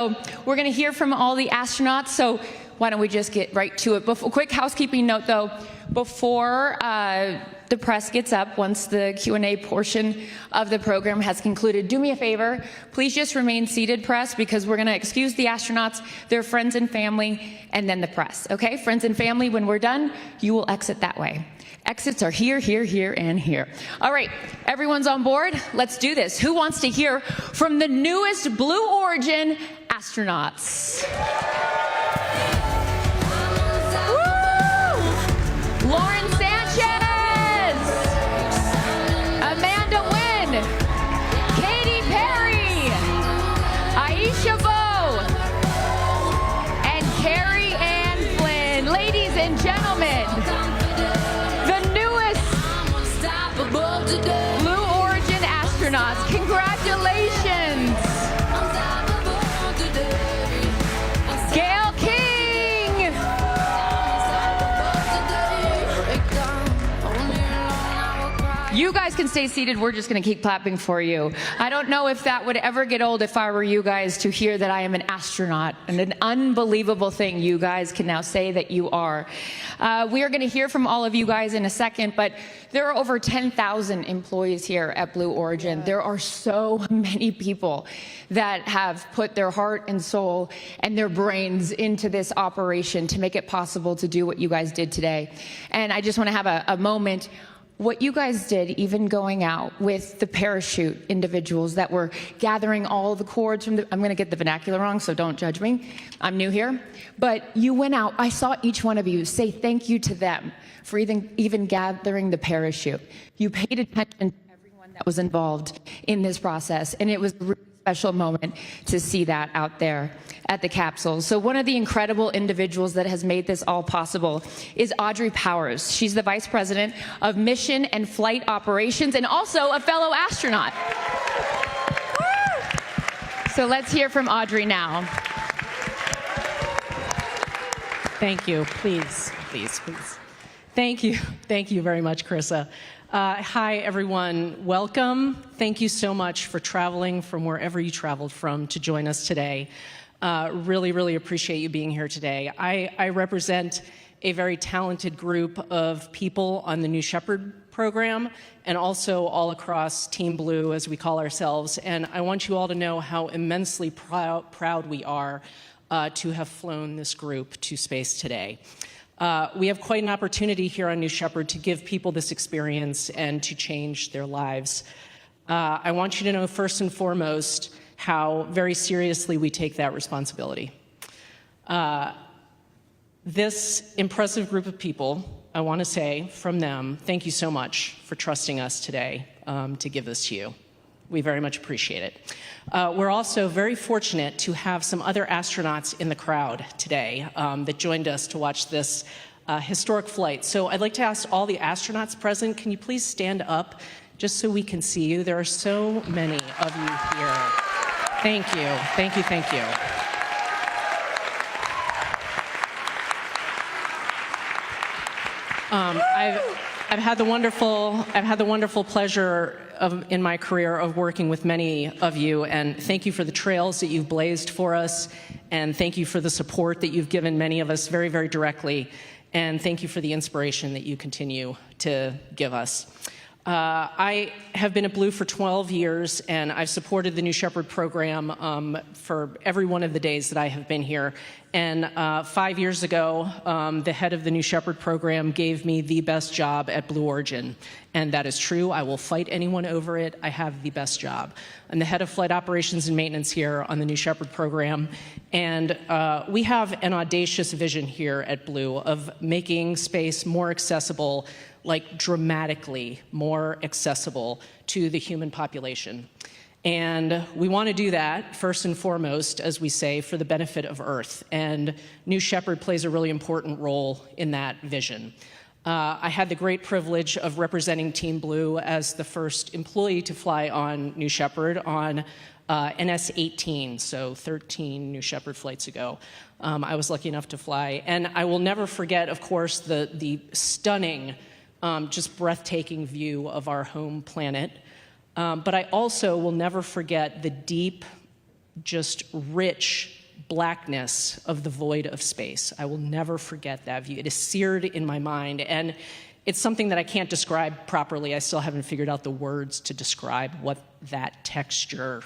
We're going to hear from all the astronauts, so why don't we just get right to it. Quick housekeeping note, though, before the press gets up, once the Q&A portion of the program has concluded, do me a favor, please just remain seated, press, because we're going to excuse the astronauts, their friends and family, and then the press. Okay, friends and family, when we're done, you will exit that way. Exits are here, here, here, and here. All right, everyone's on board. Let's do this. Who wants to hear from the newest Blue Origin astronauts? Woo! Lauren Sanchez, Amanda Wynn, Katy Perry, Aisha Bowe, and Carrie Ann Flynn. Ladies and gentlemen, Blue Origin astronauts, congratulations! Gail King! You guys can stay seated, we're just gonna keep clapping for you. I don't know if that would ever get old if I were you guys to hear that I am an astronaut, and an unbelievable thing you guys can now say that you are. We are gonna hear from all of you guys in a second, but there are over 10,000 employees here at Blue Origin. There are so many people that have put their heart and soul and their brains into this operation to make it possible to do what you guys did today. And I just wanna have a moment. What you guys did, even going out with the parachute individuals that were gathering all the cords from the, I'm gonna get the vernacular wrong, so don't judge me. I'm new here. But you went out, I saw each one of you say thank you to them for even gathering the parachute. You paid attention to everyone that was involved in this process, and it was a really special moment to see that out there at the Capsule. So one of the incredible individuals that has made this all possible is Audrey Powers. She's the Vice President of Mission and Flight Operations and also a fellow astronaut. So let's hear from Audrey now. Thank you. Please, please, please. Thank you. Thank you very much, Carissa. Hi, everyone. Welcome. Thank you so much for traveling from wherever you traveled from to join us today. Really, really appreciate you being here today. I represent a very talented group of people on the New Shepard program and also all across Team Blue, as we call ourselves. And I want you all to know how immensely proud we are to have flown this group to space today. We have quite an opportunity here on New Shepard to give people this experience and to change their lives. I want you to know first and foremost how very seriously we take that responsibility. This impressive group of people, I want to say from them, thank you so much for trusting us today to give this to you. We very much appreciate it. We're also very fortunate to have some other astronauts in the crowd today that joined us to watch this historic flight. So I'd like to ask all the astronauts present, can you please stand up just so we can see you? There are so many of you here. Thank you, thank you, thank you. I've had the wonderful pleasure in my career of working with many of you, and thank you for the trails that you've blazed for us, and thank you for the support that you've given many of us very, very directly, and thank you for the inspiration that you continue to give us. I have been at Blue for 12 years, and I've supported the New Shepard program for every one of the days that I have been here. And 5 years ago, the head of the New Shepard program gave me the best job at Blue Origin. And that is true. I will fight anyone over it. I have the best job. I'm the head of flight operations and maintenance here on the New Shepard program. And we have an audacious vision here at Blue of making space more accessible, like dramatically more accessible to the human population. And we want to do that, first and foremost, as we say, for the benefit of Earth. And New Shepard plays a really important role in that vision. I had the great privilege of representing Team Blue as the first employee to fly on New Shepard on NS-18, so 13 New Shepard flights ago. I was lucky enough to fly. And I will never forget, of course, the stunning, just breathtaking view of our home planet. But I also will never forget the deep just rich blackness of the void of space. I will never forget that view. It is seared in my mind, and it's something that I can't describe properly. I still haven't figured out the words to describe what that texture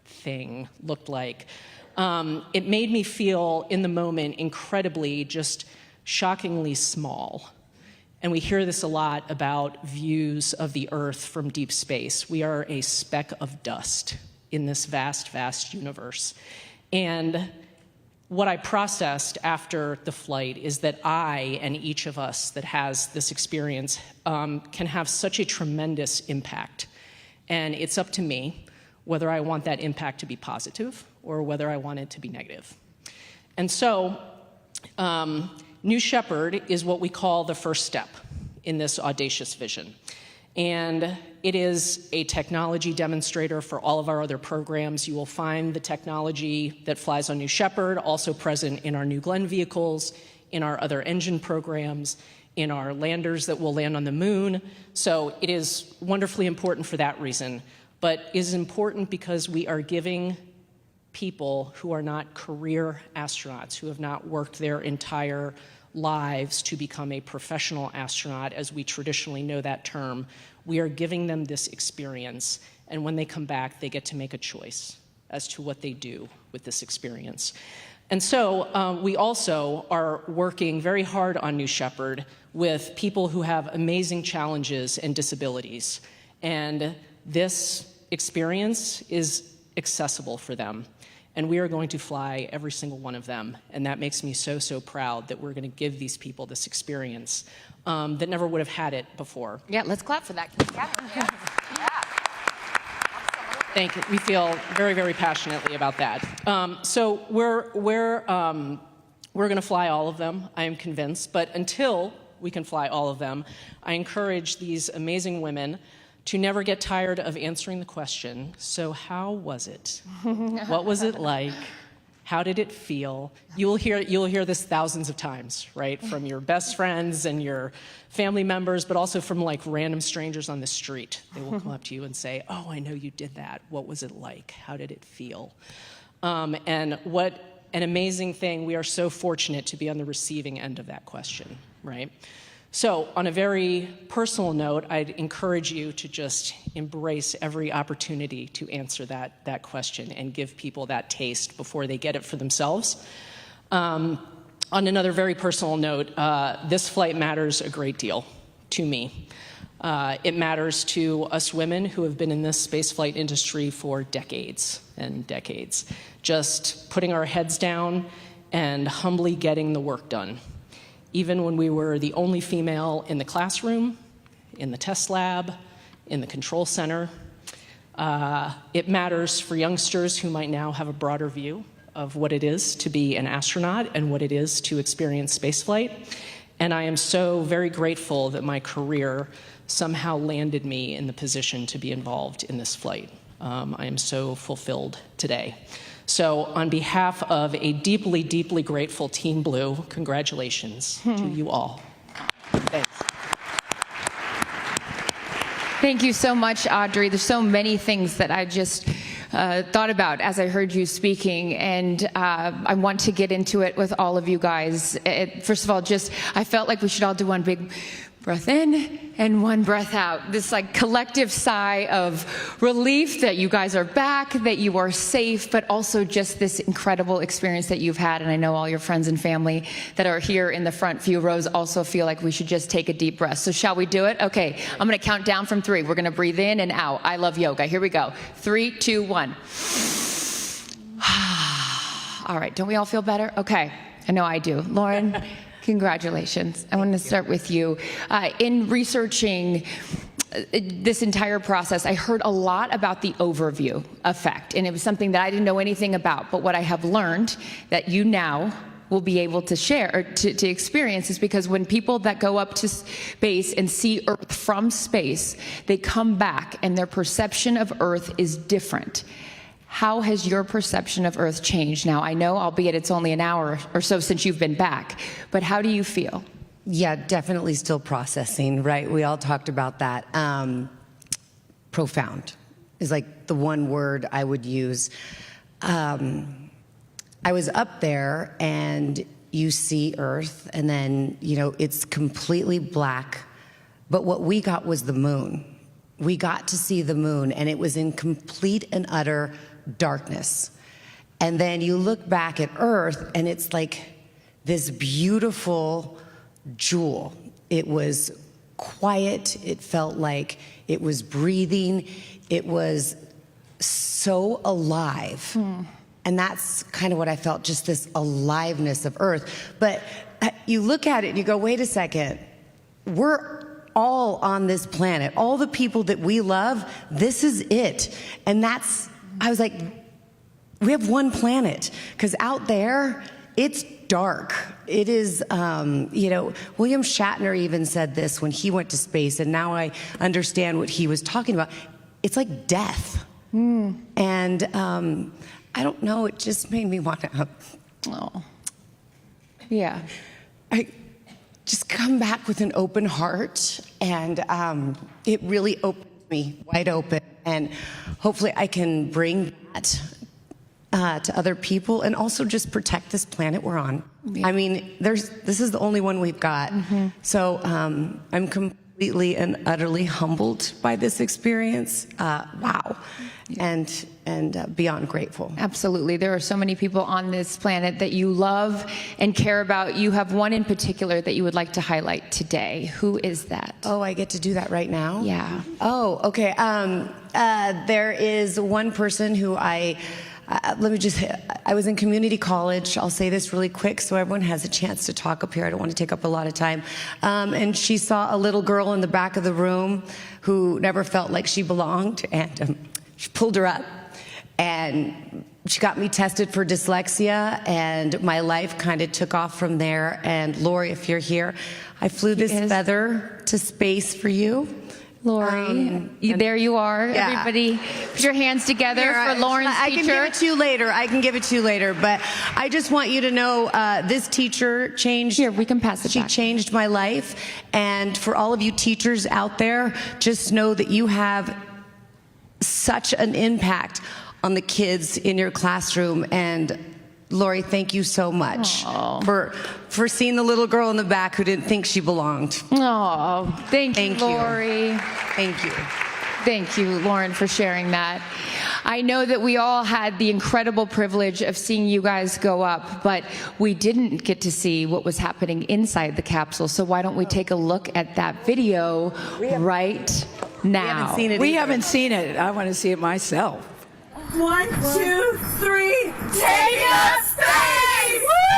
thing looked like. It made me feel, in the moment, incredibly, just shockingly small. And we hear this a lot about views of the Earth from deep space. We are a speck of dust in this vast, vast universe. And what I processed after the flight is that I, and each of us that has this experience, can have such a tremendous impact. And it's up to me whether I want that impact to be positive or whether I want it to be negative. And so, New Shepard is what we call the first step in this audacious vision. And it is a technology demonstrator for all of our other programs. You will find the technology that flies on New Shepard also present in our New Glenn vehicles, in our other engine programs, in our landers that will land on the moon. So it is wonderfully important for that reason, but is important because we are giving people who are not career astronauts, who have not worked their entire lives to become a professional astronaut, as we traditionally know that term. We are giving them this experience, and when they come back, they get to make a choice as to what they do with this experience. And so we also are working very hard on New Shepard with people who have amazing challenges and disabilities. And this experience is accessible for them. And we are going to fly every single one of them. And that makes me so, so proud that we're going to give these people this experience that never would have had it before. Yeah, let's clap for that. Yeah. Thank you. We feel very, very passionately about that. So we're going to fly all of them, I am convinced. But until we can fly all of them, I encourage these amazing women to never get tired of answering the question, so how was it? What was it like? How did it feel? You'll hear this thousands of times, right? From your best friends and your family members, but also from like random strangers on the street. They will come up to you and say, oh, I know you did that. What was it like? How did it feel? And what an amazing thing. We are so fortunate to be on the receiving end of that question, right? So on a very personal note, I'd encourage you to just embrace every opportunity to answer that question and give people that taste before they get it for themselves. On another very personal note, this flight matters a great deal to me. It matters to us women who have been in this spaceflight industry for decades and decades, just putting our heads down and humbly getting the work done. Even when we were the only female in the classroom, in the test lab, in the control center. It matters for youngsters who might now have a broader view of what it is to be an astronaut and what it is to experience spaceflight. And I am so very grateful that my career somehow landed me in the position to be involved in this flight. I am so fulfilled today. So on behalf of a deeply, deeply grateful Team Blue, congratulations to you all. Thanks. Thank you so much, Audrey. There's so many things that I just thought about as I heard you speaking, and I want to get into it with all of you guys. First of all, I felt like we should all do one big breath in and one breath out. This like collective sigh of relief that you guys are back, that you are safe, but also just this incredible experience that you've had. And I know all your friends and family that are here in the front few rows also feel like we should just take a deep breath. So shall we do it? Okay, I'm gonna count down from 3. We're gonna breathe in and out. I love yoga. Here we go. 3, 2, 1. All right, don't we all feel better? Okay, I know I do. Lauren, congratulations. I want to start with you. In researching this entire process, I heard a lot about the overview effect, and it was something that I didn't know anything about. But what I have learned that you now will be able to share or to experience is because when people that go up to space and see Earth from space, they come back and their perception of Earth is different. How has your perception of Earth changed now? I know, albeit it's only an hour or so since you've been back, but how do you feel? Yeah, definitely still processing, right? We all talked about that. Profound is like the one word I would use. I was up there, and you see Earth, and then, you know, it's completely black. But what we got was the moon. We got to see the moon, and it was in complete and utter darkness. And then you look back at Earth, and it's like this beautiful jewel. It was quiet. It felt like it was breathing. It was so alive. And that's kind of what I felt, just this aliveness of Earth. But you look at it and you go, wait a second, we're all on this planet. All the people that we love, this is it. And that's, I was like, we have one planet. Because out there, it's dark. It is, you know, William Shatner even said this when he went to space, and now I understand what he was talking about. It's like death. And I don't know, it just made me want to, Yeah. I just come back with an open heart, and it really opened me wide open, and hopefully I can bring that to other people, and also just protect this planet we're on. I mean, this is the only one we've got. So I'm completely and utterly humbled by this experience. Wow. And beyond grateful. Absolutely. There are so many people on this planet that you love and care about. You have one in particular that you would like to highlight today. Who is that? Oh, I get to do that right now? Yeah. Oh, okay. There is one person who I was in community college. I'll say this really quick so everyone has a chance to talk up here. I don't want to take up a lot of time. And she saw a little girl in the back of the room who never felt like she belonged, and she pulled her up, and she got me tested for dyslexia, and my life kind of took off from there. And Lori, if you're here, I flew this feather to space for you. Lori, there you are. Yeah. Everybody, put your hands together for Lauren's teacher. I can give it to you later. But I just want you to know this teacher changed. Here, we can pass it back. She changed my life. And for all of you teachers out there, just know that you have such an impact on the kids in your classroom. And Lori, thank you so much for seeing the little girl in the back who didn't think she belonged. Oh, thank you, Lori. Thank you. Thank you, Lauren, for sharing that. I know that we all had the incredible privilege of seeing you guys go up, but we didn't get to see what was happening inside the capsule. So why don't we take a look at that video right now? We haven't seen it. I want to see it myself. 1, 2, 3, take us space! Woo!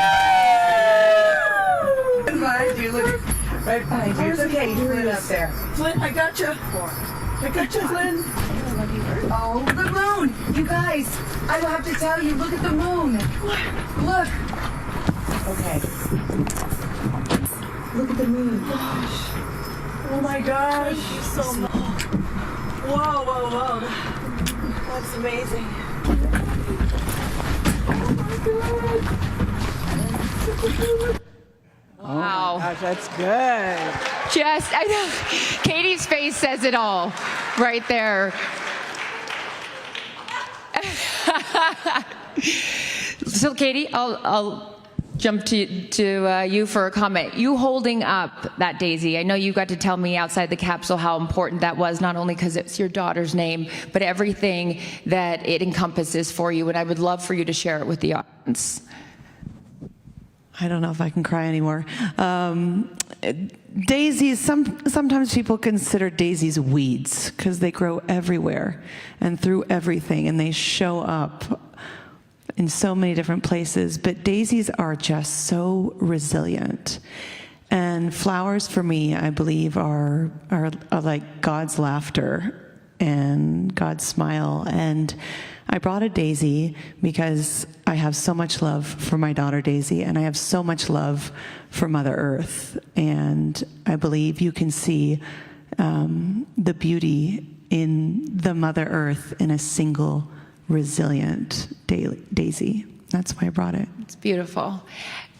Behind you, look, right behind you. It's okay, you're right up there. Flynn, I got you. I got you, Flynn. Oh, the moon! You guys, I don't have to tell you. Look at the moon. Look. Okay. Look at the moon. Oh my gosh. Thank you so much. Whoa, whoa, whoa. That's amazing. Wow. Gosh, that's good. I know. Katie's face says it all right there. So, Katie, I'll jump to you for a comment. You holding up that daisy, I know you got to tell me outside the capsule how important that was, not only because it's your daughter's name, but everything that it encompasses for you, and I would love for you to share it with the audience. I don't know if I can cry anymore. Daisies, sometimes people consider daisies weeds because they grow everywhere and through everything, and they show up in so many different places, but daisies are just so resilient. And flowers, for me, I believe, are like God's laughter and God's smile. And I brought a daisy because I have so much love for my daughter Daisy, and I have so much love for Mother Earth. And I believe you can see the beauty in the Mother Earth in a single resilient daisy. That's why I brought it. It's beautiful.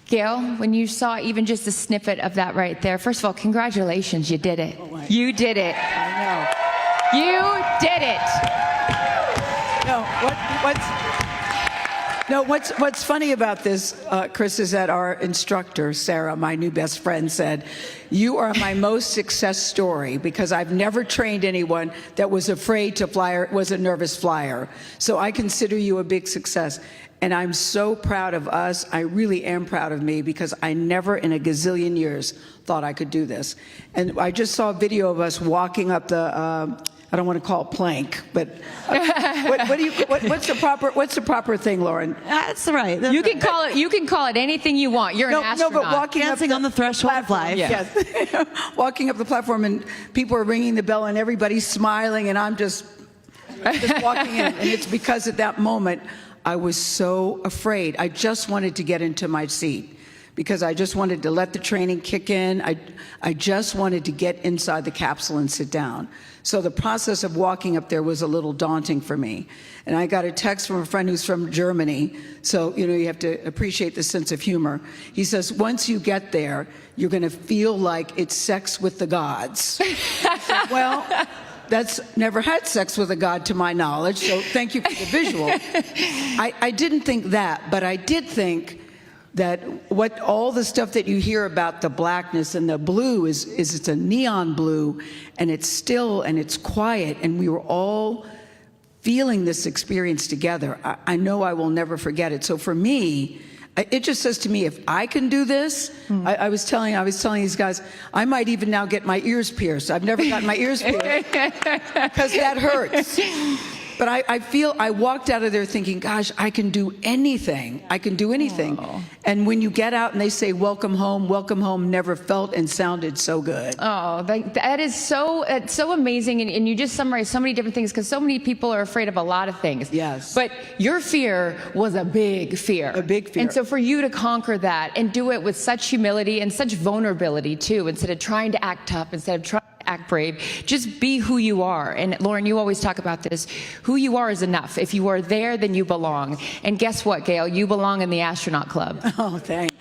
Gail, when you saw even just a snippet of that right there, first of all, congratulations, you did it. You did it. I know. You did it. No, No, what's funny about this, Chris, is that our instructor, Sarah, my new best friend, said, "You are my most success story because I've never trained anyone that was afraid to fly or was a nervous flyer. So I consider you a big success." And I'm so proud of us. I really am proud of me because I never in a gazillion years thought I could do this. And I just saw a video of us walking up the, I don't want to call it plank, but what's the proper thing, Lauren? That's right. You can call it anything you want. You're an astronaut. No, but walking Dancing up on the threshold of life. Yes. Walking up the platform and people are ringing the bell and everybody's smiling and I'm just walking in. And it's because at that moment I was so afraid. I just wanted to get into my seat because I just wanted to let the training kick in. I just wanted to get inside the capsule and sit down. So the process of walking up there was a little daunting for me. And I got a text from a friend who's from Germany. So, you have to appreciate the sense of humor. He says, once you get there, you're going to feel like it's sex with the gods. I said, well, that's never had sex with a god to my knowledge, so thank you for the visual. I didn't think that, but I did think that all the stuff that you hear about the blackness and the blue is it's a neon blue, and it's still and it's quiet, and we were all feeling this experience together. I know I will never forget it. So for me, it just says to me, if I can do this, I was telling these guys, I might even now get my ears pierced. I've never gotten my ears pierced because that hurts. But I walked out of there thinking, gosh, I can do anything. I can do anything. Oh. And when you get out and they say, welcome home never felt and sounded so good. Oh, that is it's so amazing. And you just summarized so many different things because so many people are afraid of a lot of things. Yes. But your fear was a big fear. A big fear. And so for you to conquer that and do it with such humility and such vulnerability too, instead of trying to act tough, instead of trying to act brave, just be who you are. And Lauren, you always talk about this. Who you are is enough. If you are there, then you belong. And guess what, Gail? You belong in the astronaut club. Oh, thanks.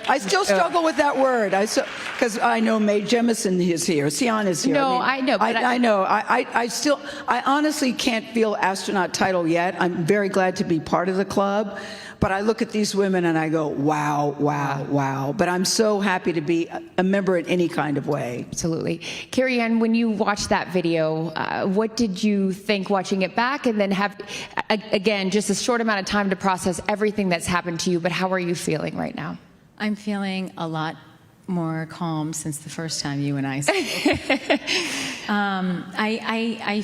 I still struggle with that word. Because I know Mae Jemison is here. Sienna's here. No, I know. But I know. I honestly can't feel astronaut title yet. I'm very glad to be part of the club. But I look at these women and I go, wow, wow, wow. But I'm so happy to be a member in any kind of way. Absolutely. Carrie Ann, when you watched that video, what did you think watching it back? And then have, again, just a short amount of time to process everything that's happened to you, but how are you feeling right now? I'm feeling a lot more calm since the first time you and I spoke. I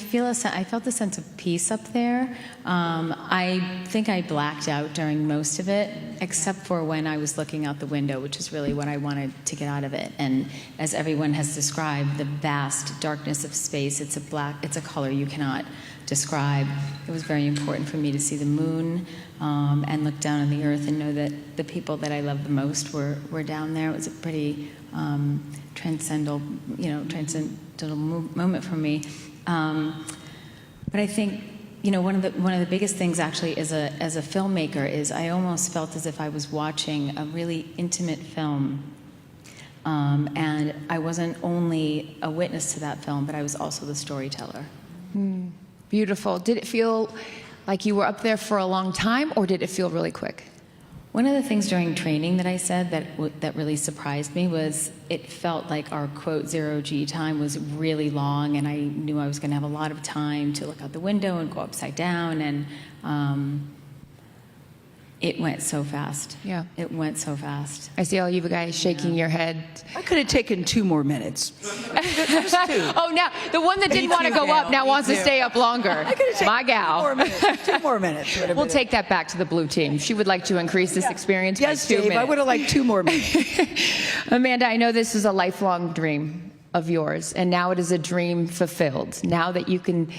felt a sense of peace up there. I think I blacked out during most of it, except for when I was looking out the window, which is really what I wanted to get out of it. And as everyone has described, the vast darkness of space, it's a color you cannot describe. It was very important for me to see the moon and look down on the earth and know that the people that I love the most were down there. It was a pretty transcendental moment for me. But I think, one of the biggest things actually as a filmmaker is I almost felt as if I was watching a really intimate film. And I wasn't only a witness to that film, but I was also the storyteller. Beautiful. Did it feel like you were up there for a long time, or did it feel really quick? One of the things during training that I said that really surprised me was it felt like our quote 0G time was really long, and I knew I was going to have a lot of time to look out the window and go upside down, and it went so fast. Yeah. It went so fast. I see all you guys shaking your head. I could have taken 2 more minutes. Just 2. Oh, now the one that didn't want to go up now wants to stay up longer. My gal. 2 more minutes. We'll take that back to the blue team. She would like to increase this experience by 2 minutes. Dave, I would have liked 2 more minutes. Amanda, I know this is a lifelong dream of yours, and now it is a dream fulfilled. Now that you can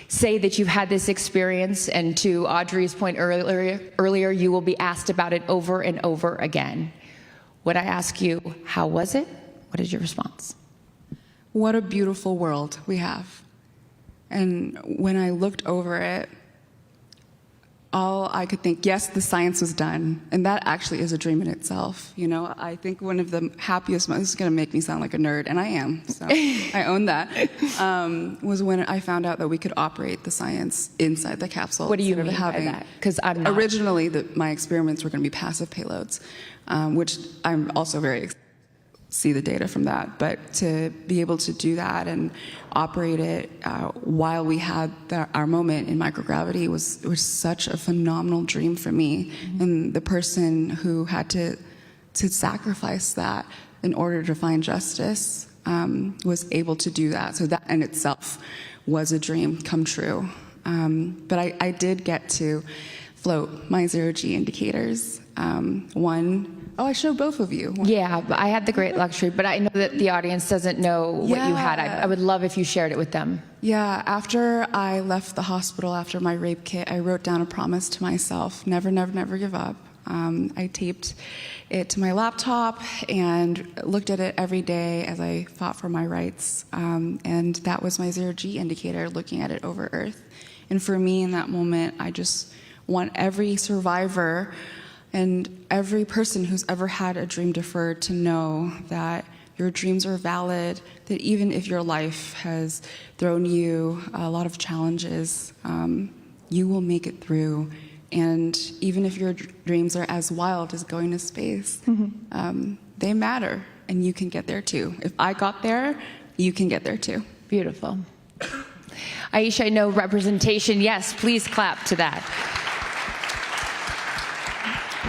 say that you've had this experience, and to Audrey's point earlier, you will be asked about it over and over again. When I ask you, how was it? What is your response? What a beautiful world we have. And when I looked over it, all I could think, yes, the science was done, and that actually is a dream in itself. You know, I think one of the happiest moments, this is going to make me sound like a nerd, and I am, so I own that, was when I found out that we could operate the science inside the capsule. What do you mean by that? Because I'm not. Originally, my experiments were going to be passive payloads, which I'm also very excited to see the data from that. But to be able to do that and operate it while we had our moment in microgravity was such a phenomenal dream for me. And the person who had to sacrifice that in order to find justice was able to do that. So that in itself was a dream come true. But I did get to float my zero-G indicators. I showed both of you. Yeah, I had the great luxury, but I know that the audience doesn't know what you had. I would love if you shared it with them. Yeah, after I left the hospital after my rape kit, I wrote down a promise to myself, never, never, never give up. I taped it to my laptop and looked at it every day as I fought for my rights. And that was my zero-G indicator, looking at it over Earth. And for me in that moment, I just want every survivor and every person who's ever had a dream deferred to know that your dreams are valid, that even if your life has thrown you a lot of challenges, you will make it through. And even if your dreams are as wild as going to space, they matter, and you can get there too. If I got there, you can get there too. Beautiful. Aisha, I know representation. Yes, please clap to that.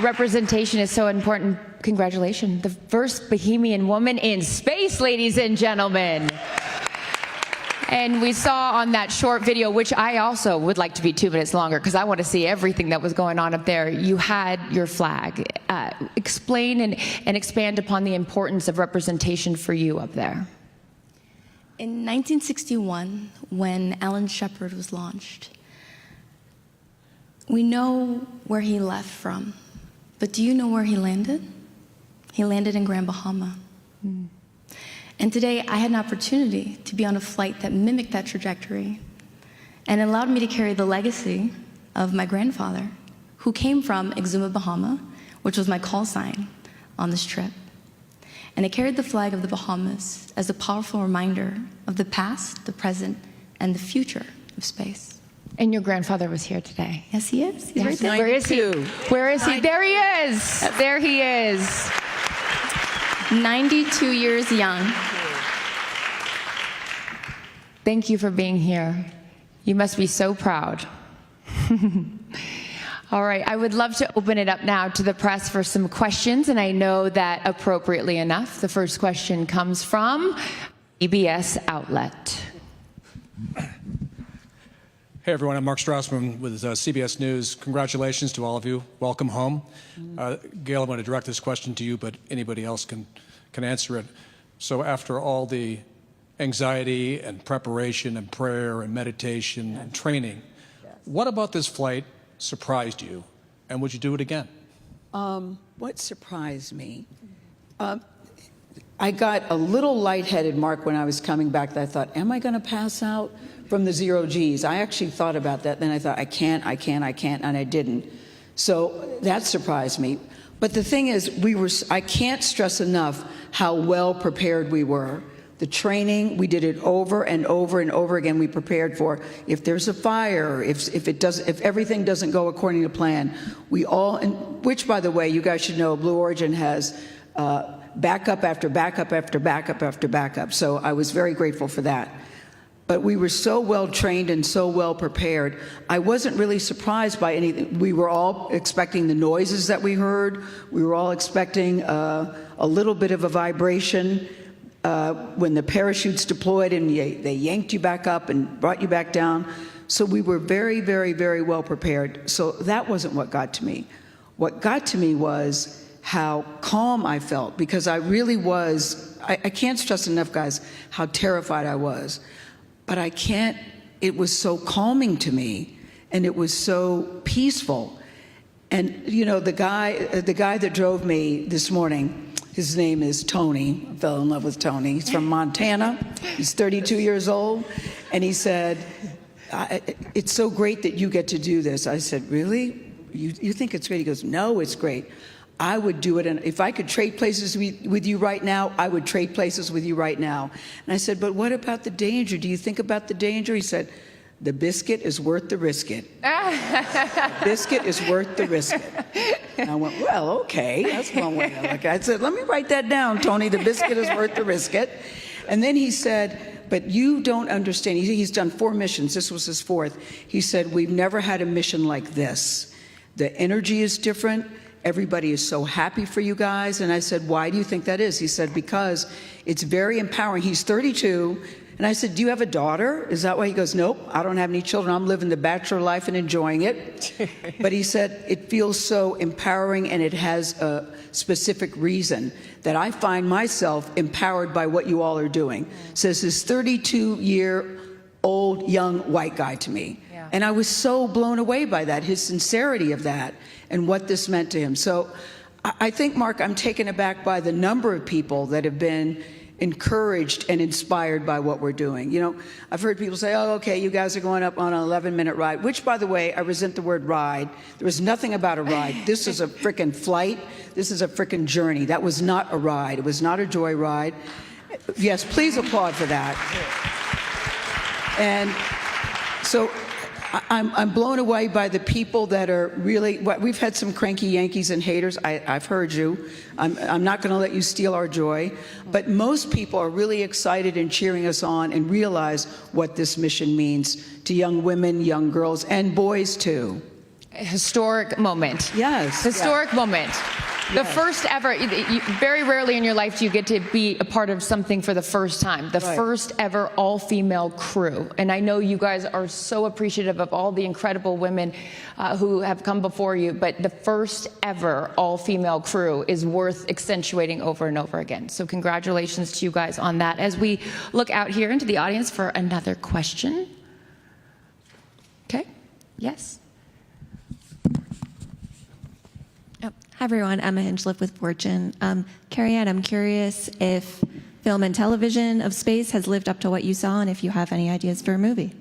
Representation is so important. Congratulations. The first Bohemian woman in space, ladies and gentlemen. And we saw on that short video, which I also would like to be 2 minutes longer because I want to see everything that was going on up there. You had your flag. Explain and expand upon the importance of representation for you up there. In 1961, when Alan Shepard was launched, we know where he left from. But do you know where he landed? He landed in Grand Bahama. And today I had an opportunity to be on a flight that mimicked that trajectory and allowed me to carry the legacy of my grandfather, who came from Exuma, Bahama, which was my call sign on this trip. And I carried the flag of the Bahamas as a powerful reminder of the past, the present, and the future of space. And your grandfather was here today. Yes, he is. He's right there. Where is he? Where is he? There he is. There he is. 92 years young. Thank you for being here. You must be so proud. All right, I would love to open it up now to the press for some questions, and I know that appropriately enough, the first question comes from EBS Outlet. Hey everyone, I'm Mark Strassman with CBS News. Congratulations to all of you. Welcome home. Gail, I want to direct this question to you, but anybody else can answer it. So after all the anxiety and preparation and prayer and meditation and training, what about this flight surprised you, and would you do it again? What surprised me? I got a little lightheaded, Mark, when I was coming back. That I thought, am I going to pass out from the zero Gs? I actually thought about that. Then I thought, I can't, and I didn't. So that surprised me. But the thing is, I can't stress enough how well prepared we were. The training, we did it over and over and over again. We prepared for if there's a fire, if everything doesn't go according to plan. Which, by the way, you guys should know, Blue Origin has backup after backup after backup after backup. So I was very grateful for that. But we were so well trained and so well prepared. I wasn't really surprised by anything. We were all expecting the noises that we heard. We were all expecting a little bit of a vibration when the parachutes deployed and they yanked you back up and brought you back down. So we were very, very, very well prepared. So that wasn't what got to me. What got to me was how calm I felt, because I really was, I can't stress enough, guys, how terrified I was. But it was so calming to me, and it was so peaceful. And, you know, the guy that drove me this morning, his name is Tony. I fell in love with Tony. He's from Montana. He's 32 years old. And he said, it's so great that you get to do this. I said, really? You think it's great? He goes, no, it's great. I would do it, and if I could trade places with you right now, I would trade places with you right now. And I said, but what about the danger? Do you think about the danger? He said, the biscuit is worth the risk it. The biscuit is worth the risk it. And I went, well, okay, that's one way to look at it. I said, let me write that down, Tony. The biscuit is worth the risk it. And then he said, but you don't understand. He's done 4 missions. This was his 4th. He said, we've never had a mission like this. The energy is different. Everybody is so happy for you guys. And I said, why do you think that is? He said, because it's very empowering. He's 32. And I said, do you have a daughter? Is that why? He goes, nope, I don't have any children. I'm living the bachelor life and enjoying it. But he said, it feels so empowering, and it has a specific reason that I find myself empowered by what you all are doing. Says this 32-year-old young white guy to me. Yeah. And I was so blown away by that, his sincerity of that, and what this meant to him. So I think, Mark, I'm taken aback by the number of people that have been encouraged and inspired by what we're doing. You know, I've heard people say, oh, okay, you guys are going up on an 11-minute ride, which, by the way, I resent the word ride. There was nothing about a ride. This is a frickin' flight. This is a frickin' journey. That was not a ride. It was not a joy ride. Yes, please applaud for that. And so I'm blown away by the people that are really, we've had some cranky Yankees and haters. I've heard you. I'm not going to let you steal our joy. But most people are really excited and cheering us on and realize what this mission means to young women, young girls, and boys too. Historic moment. Yes. Historic moment. The first ever, very rarely in your life do you get to be a part of something for the first time. The first ever all-female crew. And I know you guys are so appreciative of all the incredible women who have come before you, but the first ever all-female crew is worth accentuating over and over again. So congratulations to you guys on that. As we look out here into the audience for another question. Okay, yes. Hi, everyone. Emma Hinchliff with Fortune. Carrie Ann, I'm curious if film and television of space has lived up to what you saw, and if you have any ideas for a movie.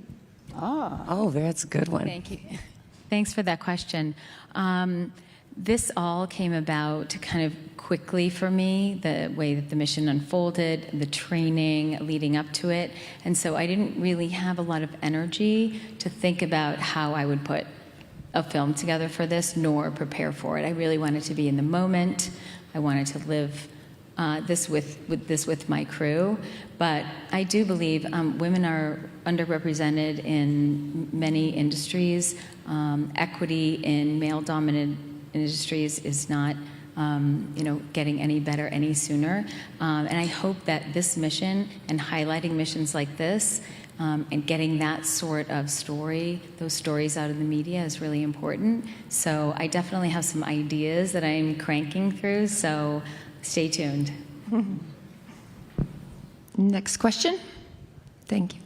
Oh, that's a good one. Thank you. Thanks for that question. This all came about kind of quickly for me, the way that the mission unfolded, the training leading up to it. And so I didn't really have a lot of energy to think about how I would put a film together for this, nor prepare for it. I really wanted to be in the moment. I wanted to live this with my crew. But I do believe women are underrepresented in many industries. Equity in male-dominant industries is not getting any better any sooner. And I hope that this mission and highlighting missions like this and getting that sort of story, those stories out of the media is really important. So I definitely have some ideas that I'm cranking through, so stay tuned. Next question. Thank you.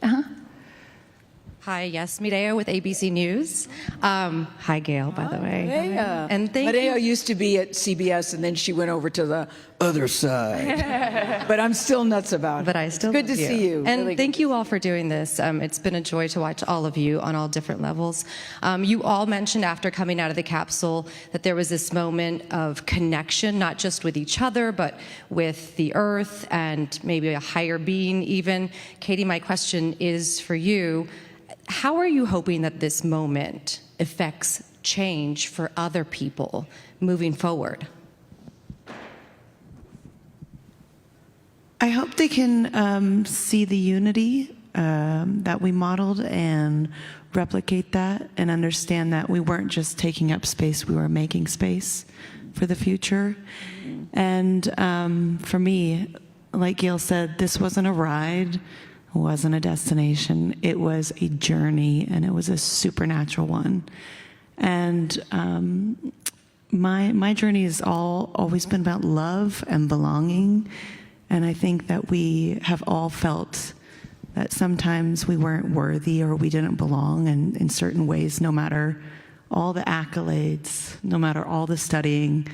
Hi, yes, Mireya with ABC News. Hi, Gail, by the way. Mireya. And thank Mireya you. used to be at CBS, and then she went over to the other side. But I'm still nuts about it. But I still It's good love to see you. And Really thank you all for doing this. It's been a joy to watch all of you on all different levels. You all mentioned after coming out of the capsule that there was this moment of connection, not just with each other, but with the Earth and maybe a higher being even. Katie, my question is for you. How are you hoping that this moment affects change for other people moving forward? I hope they can see the unity that we modeled and replicate that and understand that we weren't just taking up space, we were making space for the future. And for me, like Gail said, this wasn't a ride. It wasn't a destination. It was a journey, and it was a supernatural one. And my journey has always been about love and belonging. And I think that we have all felt that sometimes we weren't worthy or we didn't belong in certain ways, no matter all the accolades, no matter all the studying,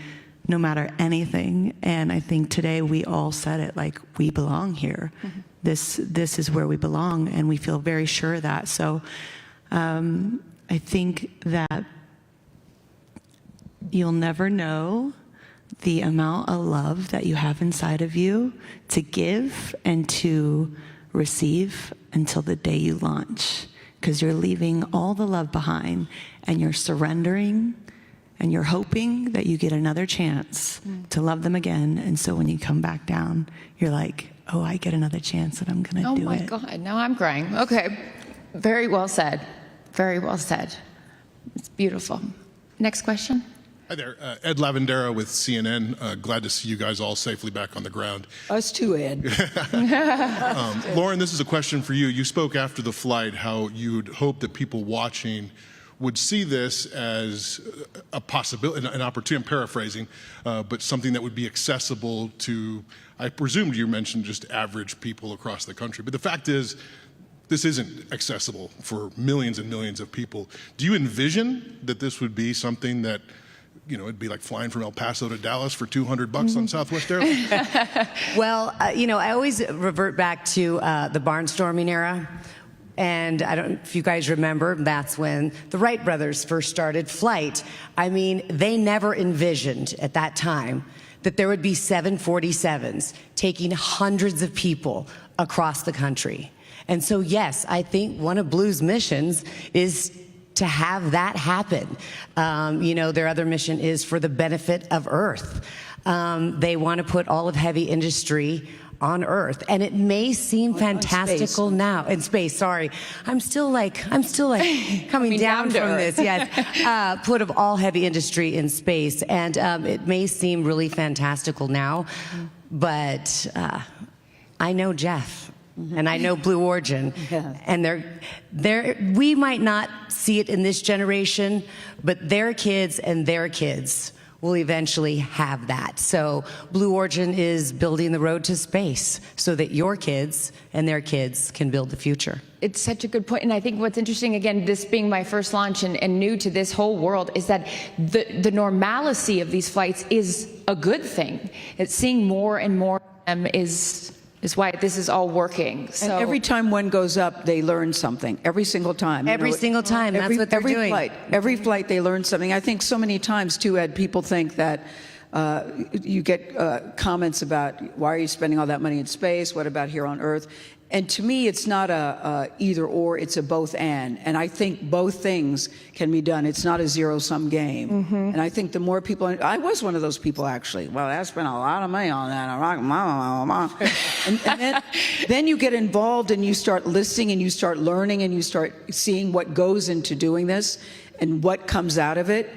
no matter anything. And I think today we all said it, like, we belong here. Mm-hmm. This is where we belong, and we feel very sure of that. So I think that you'll never know the amount of love that you have inside of you to give and to receive until the day you launch, because you're leaving all the love behind and you're surrendering and you're hoping that you get another chance to love them again. And so when you come back down, you're like, oh, I get another chance and I'm going to do it. Oh my God, now I'm crying. Okay, very well said. Very well said. It's beautiful. Next question. Hi there, Ed Lavandera with CNN. Glad to see you guys all safely back on the ground. Us too, Ed. Lauren, this is a question for you. You spoke after the flight how you'd hope that people watching would see this as a possibility, an opportunity, I'm paraphrasing, but something that would be accessible to, I presumed you mentioned just average people across the country. But the fact is, this isn't accessible for millions and millions of people. Do you envision that this would be something that, you know, it'd be like flying from El Paso to Dallas for $200 on Southwest Airlines? Well, you know, I always revert back to the barnstorming era. And I don't know if you guys remember, that's when the Wright brothers first started flight. I mean, they never envisioned at that time that there would be 747s taking hundreds of people across the country. And so, yes, I think one of Blue's missions is to have that happen. You know, their other mission is for the benefit of Earth. They want to put all of heavy industry on Earth, and it may seem fantastical now in space. Sorry, I'm still like coming down from this. Yes, put of all heavy industry in space, and it may seem really fantastical now, but I know Jeff. And I know Blue Origin, and we might not see it in this generation, but their kids and their kids will eventually have that. So Blue Origin is building the road to space so that your kids and their kids can build the future. It's such a good point. And I think what's interesting, again, this being my first launch and new to this whole world, is that the normalcy of these flights is a good thing. It's seeing more and more of them is why this is all working. So and every time one goes up, they learn something. Every single time. Every single time. That's what they're doing. Every flight, they learn something. I think so many times, too, Ed, people think that you get comments about, why are you spending all that money in space? What about here on Earth? And to me, it's not a either or, it's a both and I think both things can be done. It's not a zero-sum game. And I think the more people, I was one of those people actually. Well, I spent a lot of money on that. And then you get involved and you start listening and you start learning and you start seeing what goes into doing this and what comes out of it.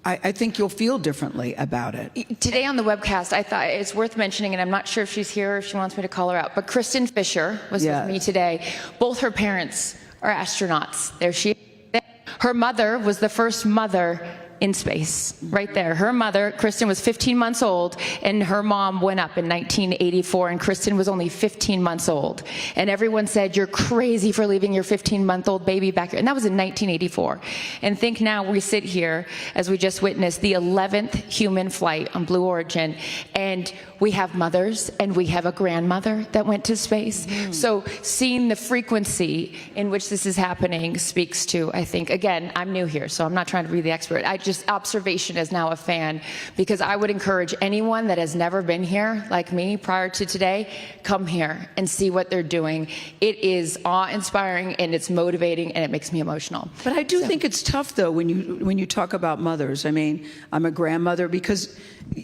I think you'll feel differently about it. Today on the webcast, I thought it's worth mentioning, and I'm not sure if she's here or if she wants me to call her out, but Kristen Fisher was with me today. Both her parents are astronauts. There she is. Her mother was the first mother in space, right there. Her mother, Kristen, was 15 months old, and her mom went up in 1984, and Kristen was only 15 months old. And everyone said, you're crazy for leaving your 15-month-old baby back here. And that was in 1984. And think now we sit here, as we just witnessed, the 11th human flight on Blue Origin, and we have mothers, and we have a grandmother that went to space. So seeing the frequency in which this is happening speaks to, I think, again, I'm new here, so I'm not trying to be the expert. I just observation as now a fan, because I would encourage anyone that has never been here, like me, prior to today, come here and see what they're doing. It is awe-inspiring, and it's motivating, and it makes me emotional. But I do think it's tough, though, when you talk about mothers. I mean, I'm a grandmother, because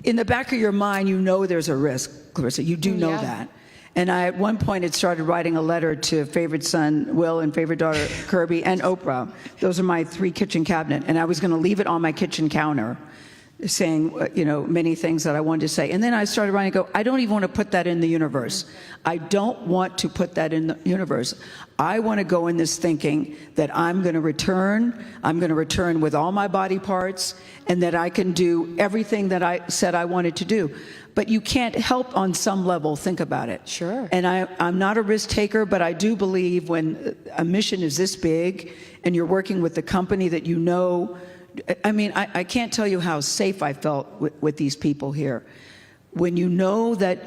in the back of your mind, you know there's a risk, Clarissa. You do know that. And I, at one point, had started writing a letter to favorite son Will and favorite daughter Kirby and Oprah. Those are my 3 kitchen cabinet. And I was going to leave it on my kitchen counter, saying, you know, many things that I wanted to say. And then I started writing, I don't even want to put that in the universe. I don't want to put that in the universe. I want to go in this thinking that I'm going to return with all my body parts, and that I can do everything that I said I wanted to do. But you can't help on some level think about it. Sure. And I'm not a risk taker, but I do believe when a mission is this big and you're working with the company that you know, I mean, I can't tell you how safe I felt with these people here. when you know that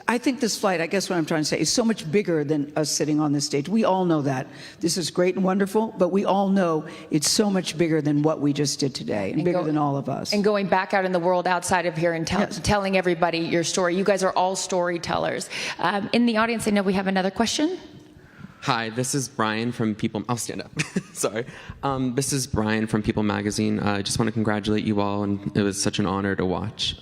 I think this flight, I guess what I'm trying to say, is so much bigger than us sitting on this stage. We all know that. This is great and wonderful, but we all know it's so much bigger than what we just did today, and bigger than all of us. And going back out in the world outside of here and telling everybody your story. You guys are all storytellers. In the audience, I know we have another question. Hi, this is Brian from People. I'll stand up. Sorry. This is Brian from People Magazine. I just want to congratulate you all, and it was such an honor to watch.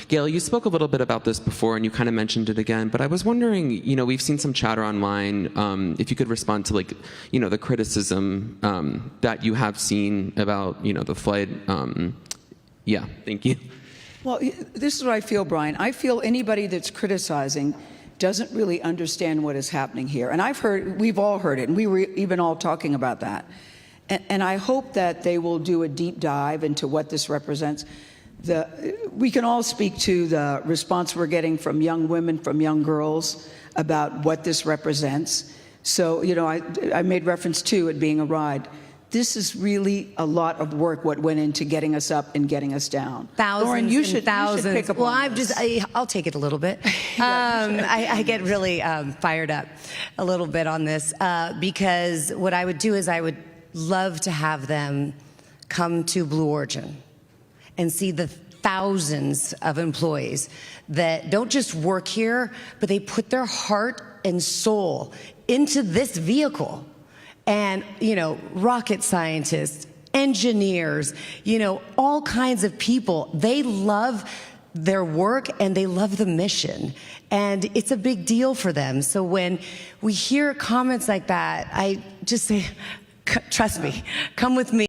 Gail, you spoke a little bit about this before, and you kind of mentioned it again. But I was wondering, we've seen some chatter online. If you could respond to, the criticism that you have seen about, the flight. Yeah, thank you. Well, this is what I feel, Brian. I feel anybody that's criticizing doesn't really understand what is happening here. And we've all heard it, and we were even all talking about that. And I hope that they will do a deep dive into what this represents. We can all speak to the response we're getting from young women, from young girls, about what this represents. So, I made reference to it being a ride. This is really a lot of work, what went into getting us up and getting us down. Thousands Lauren, you should pick up well, on this. I'll take it a little bit. I get really fired up a little bit on this because what I would do is I would love to have them come to Blue Origin and see the thousands of employees that don't just work here, but they put their heart and soul into this vehicle. And, rocket scientists, engineers, all kinds of people, they love their work and they love the mission. And it's a big deal for them. So when we hear comments like that, I just say, trust me, come with me.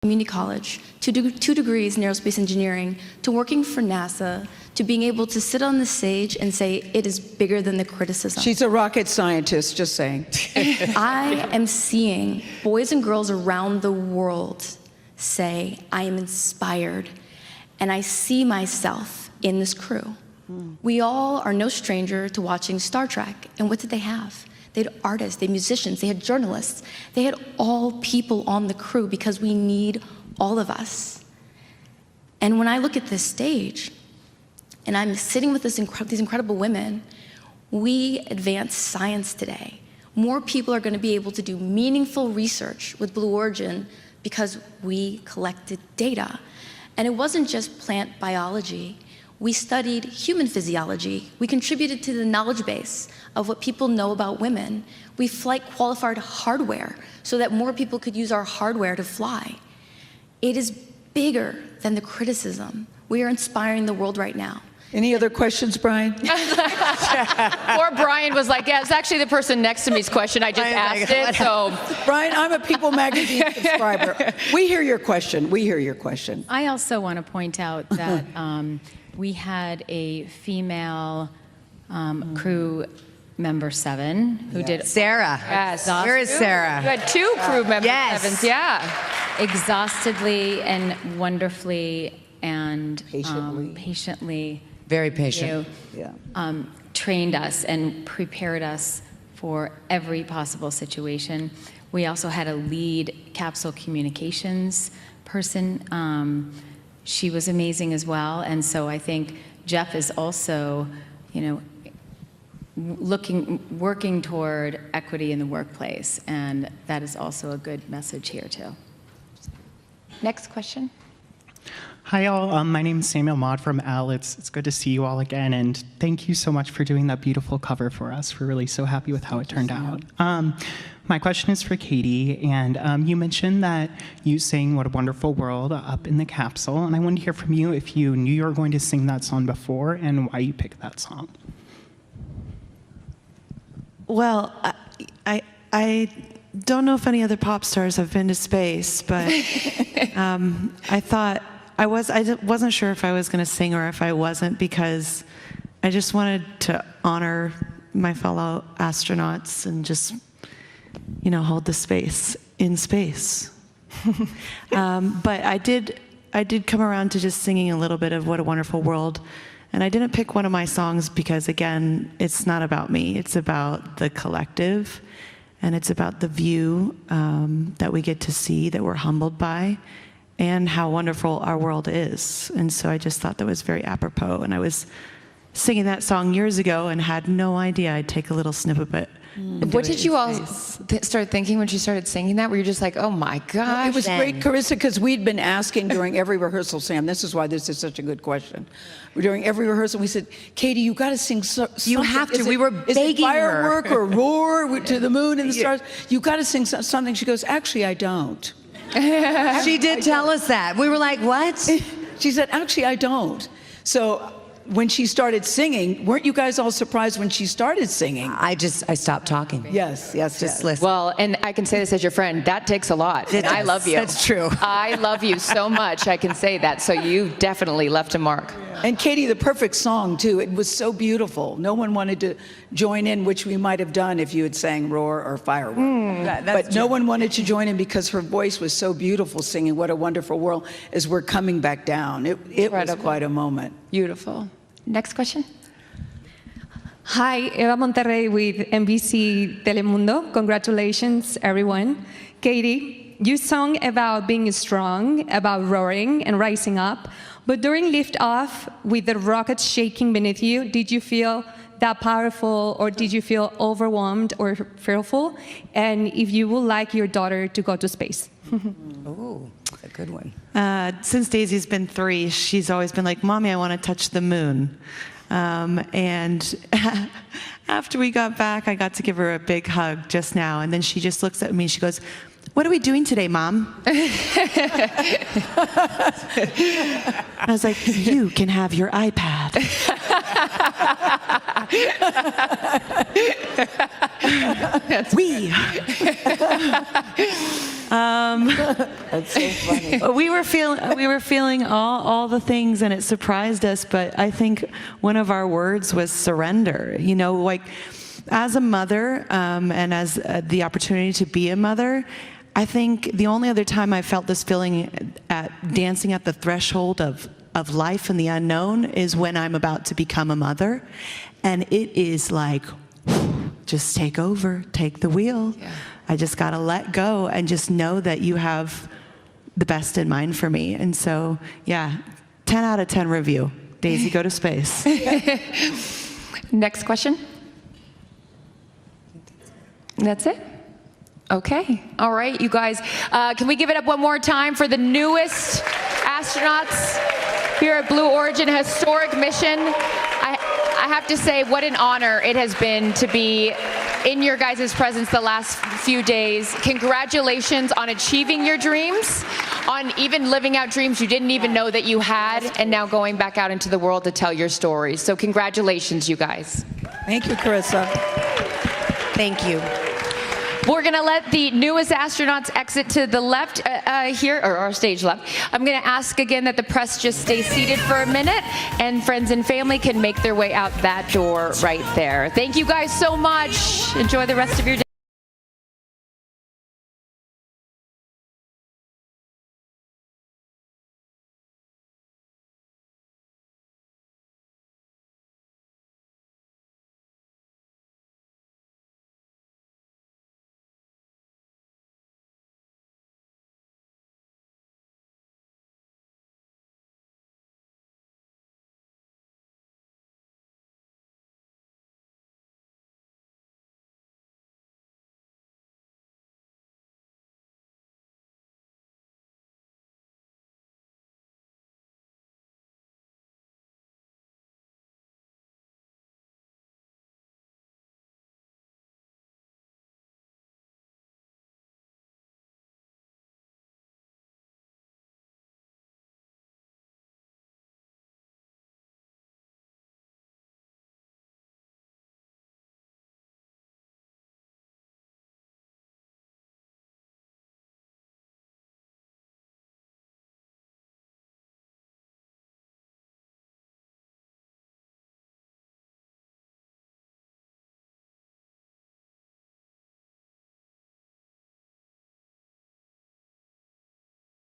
Community college, two degrees in aerospace engineering, to working for NASA, to being able to sit on the stage and say it is bigger than the criticism. She's a rocket scientist, just saying. I am seeing boys and girls around the world say, I am inspired, and I see myself in this crew. We all are no stranger to watching Star Trek, and what did they have? They had artists, they had musicians, they had journalists. They had all people on the crew because we need all of us. And when I look at this stage, and I'm sitting with these incredible women, we advance science today. More people are going to be able to do meaningful research with Blue Origin because we collected data. And it wasn't just plant biology. We studied human physiology. We contributed to the knowledge base of what people know about women. We flight qualified hardware so that more people could use our hardware to fly. It is bigger than the criticism. We are inspiring the world right now. Any other questions, Brian? Or Brian was like, yeah, it's actually the person next to me's question. I just asked it, so. Brian, I'm a People Magazine subscriber. We hear your question. We hear your question. I also want to point out that we had a female crew member 7 who did Sarah. Yes. Where is Sarah? You had 2 crew member Yes. 7s, yeah. exhaustedly and wonderfully and patiently Very patient. trained us and prepared us for every possible situation. We also had a lead capsule communications person. She was amazing as well. And so I think Jeff is also, working toward equity in the workplace. And that is also a good message here too. Next question. Hi, all. My name is Samuel Maude from Elle. It's good to see you all again, and thank you so much for doing that beautiful cover for us. We're really so happy with how it turned out. My question is for Katie, and you mentioned that you sang What a Wonderful World up in the capsule, and I wanted to hear from you if you knew you were going to sing that song before and why you picked that song. Well, I don't know if any other pop stars have been to space, but I thought I wasn't sure if I was going to sing or if I wasn't, because I just wanted to honor my fellow astronauts and just, hold the space in space. But I did come around to just singing a little bit of What a Wonderful World. And I didn't pick one of my songs because, again, it's not about me. It's about the collective. And it's about the view that we get to see, that we're humbled by, and how wonderful our world is. And so I just thought that was very apropos. And I was singing that song years ago and had no idea I'd take a little snippet of it. What did you all start thinking when she started singing that? Were you just like, oh my gosh? It was great, Carissa, because we'd been asking during every rehearsal, Sam, this is why this is such a good question. During every rehearsal, we said, Katie, you got to sing something. You have to. We were begging her. Firework or roar to the moon and the stars? You got to sing something. She goes, actually, I don't. She did tell us that. We were like, what? She said, actually, I don't. So when she started singing, weren't you guys all surprised when she started singing? I stopped talking. Yes. Just listen. Well, and I can say this as your friend, that takes a lot. And I love you. That's true. I love you so much, I can say that. So you definitely left a mark. And Katie, the perfect song, too. It was so beautiful. No one wanted to join in, which we might have done if you had sang Roar or Firework. But no one wanted to join in because her voice was so beautiful singing What a Wonderful World as we're coming back down. It was quite a moment. Beautiful. Next question. Hi, Eva Monterrey with NBC Telemundo. Congratulations, everyone. Katie, you sung about being strong, about roaring and rising up. But during liftoff, with the rockets shaking beneath you, did you feel that powerful, or did you feel overwhelmed or fearful? And if you would like your daughter to go to space? Oh, a good one. Since Daisy's been 3, she's always been like, Mommy, I want to touch the moon. And after we got back, I got to give her a big hug just now. And then she just looks at me and she goes, what are we doing today, Mom? I was like, you can have your iPad. That's so funny. We were feeling all the things, and it surprised us. But I think one of our words was surrender. Like as a mother, and as the opportunity to be a mother, I think the only other time I felt this feeling at dancing at the threshold of life and the unknown is when I'm about to become a mother. And it is like, just take over, take the wheel. Yeah. I just got to let go and just know that you have the best in mind for me. And so, 10 out of 10 review. Daisy, go to space. Next question. That's it? Okay. All right, you guys. Can we give it up one more time for the newest astronauts here at Blue Origin, a historic mission? I have to say, what an honor it has been to be in your guys' presence the last few days. Congratulations on achieving your dreams, on even living out dreams you didn't even know that you had, and now going back out into the world to tell your stories. So congratulations, you guys. Thank you, Carissa. Thank you. We're going to let the newest astronauts exit to the left here, or our stage left. I'm going to ask again that the press just stay seated for a minute, and friends and family can make their way out that door right there. Thank you guys so much. Enjoy the rest of your day.